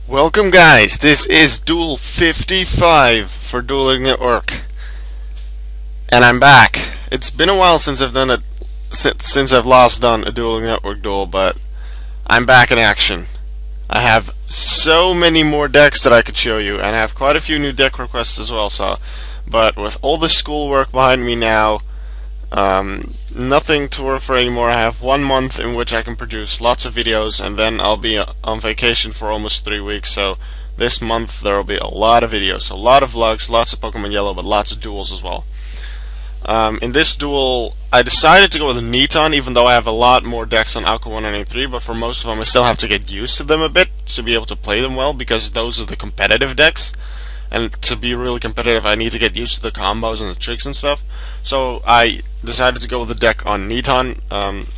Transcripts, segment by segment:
Welcome guys, this is Duel 55 for Dueling Network. And I'm back. It's been a while since I've last done a Dueling Network duel, but I'm back in action. I have so many more decks that I could show you, and I have quite a few new deck requests as well, but with all the schoolwork behind me now, nothing to work for anymore. I have 1 month in which I can produce lots of videos, and then I'll be on vacation for almost 3 weeks. So this month there will be a lot of videos, a lot of vlogs, lots of Pokemon Yellow, but lots of duels as well. In this duel, I decided to go with Neton, even though I have a lot more decks on Alka 193, but for most of them I still have to get used to them a bit to be able to play them well, because those are the competitive decks. And to be really competitive, I need to get used to the combos and the tricks and stuff. So I decided to go with the deck on Neton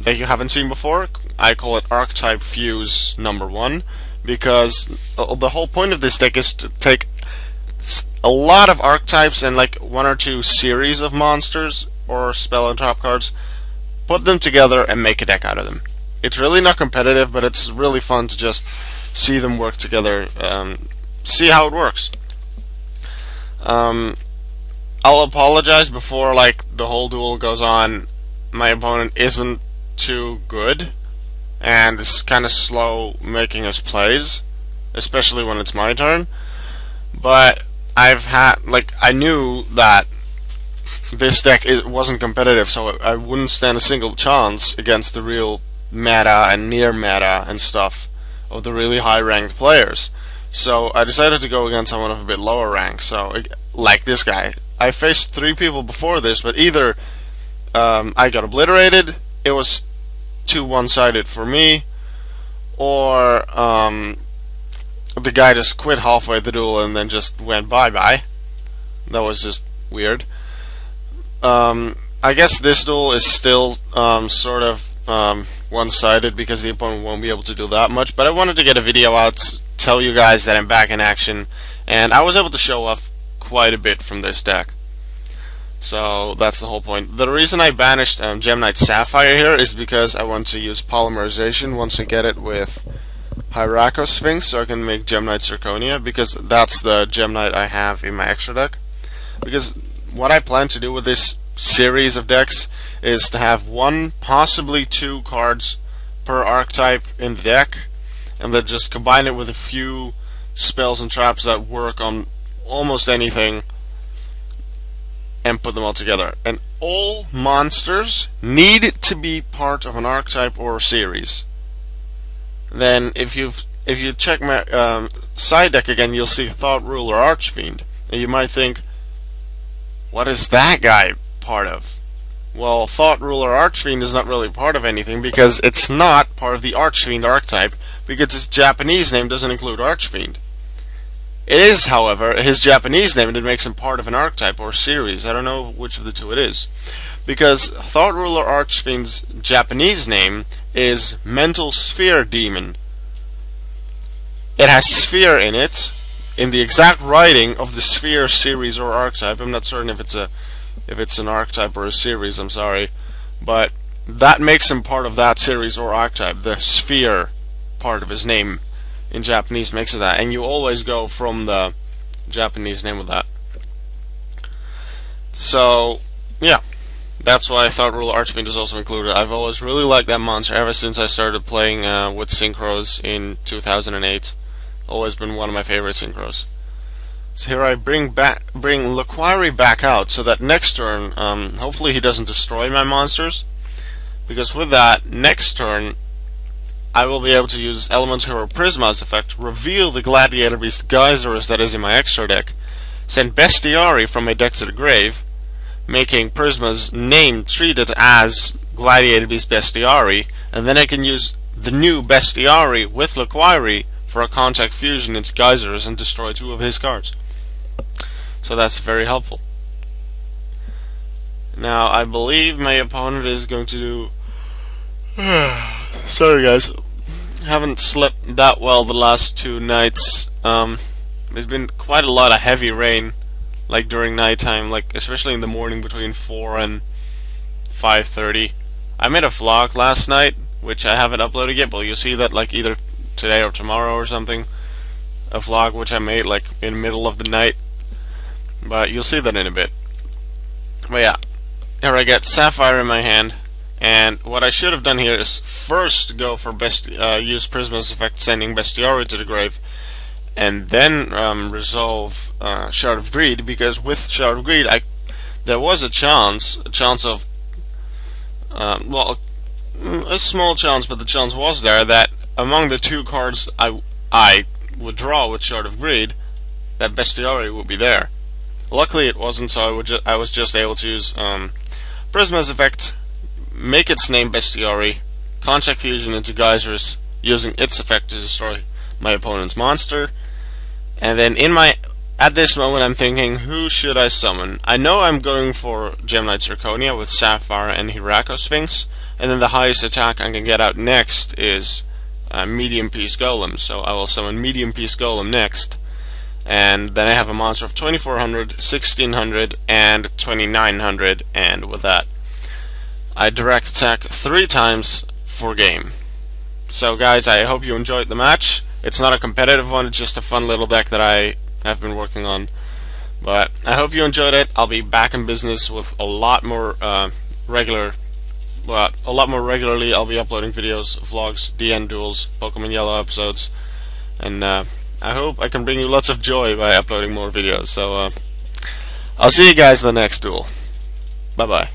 that you haven't seen before. I call it ArchetypeFuse01 because the whole point of this deck is to take a lot of archetypes and like 1 or 2 series of monsters or spell and trap cards, put them together and make a deck out of them. It's really not competitive, but it's really fun to just see them work together, see how it works. I'll apologize before the whole duel goes on. My opponent isn't too good and is kind of slow making his plays, especially when it's my turn. But I knew that this deck wasn't competitive, so I wouldn't stand a single chance against the real meta and near meta and stuff of the really high ranked players. So I decided to go against someone of a bit lower rank. So like this guy, I faced 3 people before this, but either I got obliterated, it was too one-sided for me, or the guy just quit halfway the duel and then just went bye-bye. That was just weird. I guess this duel is still sort of one-sided because the opponent won't be able to do that much, but I wanted to get a video out, tell you guys that I'm back in action, and I was able to show off quite a bit from this deck. So that's the whole point. The reason I banished Gemknight Sapphire here is because I want to use polymerization once I get it with Hyraco Sphinx, so I can make Gemknight Zirconia, because that's the Gemknight I have in my extra deck. Because what I plan to do with this series of decks is to have 1, possibly 2 cards per archetype in the deck, and then just combine it with a few spells and traps that work on almost anything and put them all together. And all monsters need to be part of an archetype or a series. Then if you check my side deck again, you'll see Thought Ruler Archfiend, and you might think, what is that guy part of? Well, Thought Ruler Archfiend is not really part of anything because it's not part of the Archfiend archetype, because his Japanese name doesn't include Archfiend. It is, however, his Japanese name that makes him part of an archetype or series. I don't know which of the two it is. Because Thought Ruler Archfiend's Japanese name is Mental Sphere Demon. It has sphere in it, in the exact writing of the sphere series or archetype. I'm not certain if it's an archetype or a series, I'm sorry. But that makes him part of that series or archetype. The sphere part of his name in Japanese makes it that, and you always go from the Japanese name with that. So yeah, that's why I thought Ruler Archfiend is also included. I've always really liked that monster ever since I started playing with synchros in 2008. Always been one of my favorite synchros. So here I bring Laquari back out so that next turn, hopefully he doesn't destroy my monsters, because with that, next turn I will be able to use Elemental Hero Prisma's effect, reveal the Gladiator Beast Geysers that is in my extra deck, send Bestiari from my deck to the grave, making Prisma's name treated as Gladiator Beast Bestiari, and then I can use the new Bestiari with Laquari for a contact fusion into Geysers and destroy 2 of his cards. So that's very helpful. Now I believe my opponent is going to do... Sorry guys, haven't slept that well the last 2 nights. There's been quite a lot of heavy rain, during nighttime, especially in the morning between 4 and 5:30. I made a vlog last night, which I haven't uploaded yet, but you'll see that either today or tomorrow or something. a vlog which I made like in the middle of the night, but you'll see that in a bit. But yeah, here I get Sapphire in my hand, and what I should have done here is first go for use Prisma's effect, sending Bestiary to the grave, and then resolve Shard of Greed, because with Shard of Greed there was a chance of well, a small chance, but the chance was there that among the two cards I would draw with Shard of Greed, that Bestiary would be there. Luckily it wasn't, so I was just able to use Prisma's effect, make its name Bestiary, Contract Fusion into Geysers, using its effect to destroy my opponent's monster, and then at this moment I'm thinking, who should I summon? I know I'm going for Gemini Zirconia with Sapphire and Hirako Sphinx, and then the highest attack I can get out next is Medium Peace Golem, so I will summon Medium Peace Golem next, and then I have a monster of 2400, 1600, and 2900, and with that I direct attack 3 times for game. So guys, I hope you enjoyed the match. It's not a competitive one, it's just a fun little deck that I have been working on. But I hope you enjoyed it. I'll be back in business with a lot more regularly. I'll be uploading videos, vlogs, DN duels, Pokemon Yellow episodes, and I hope I can bring you lots of joy by uploading more videos. So I'll see you guys in the next duel. Bye bye.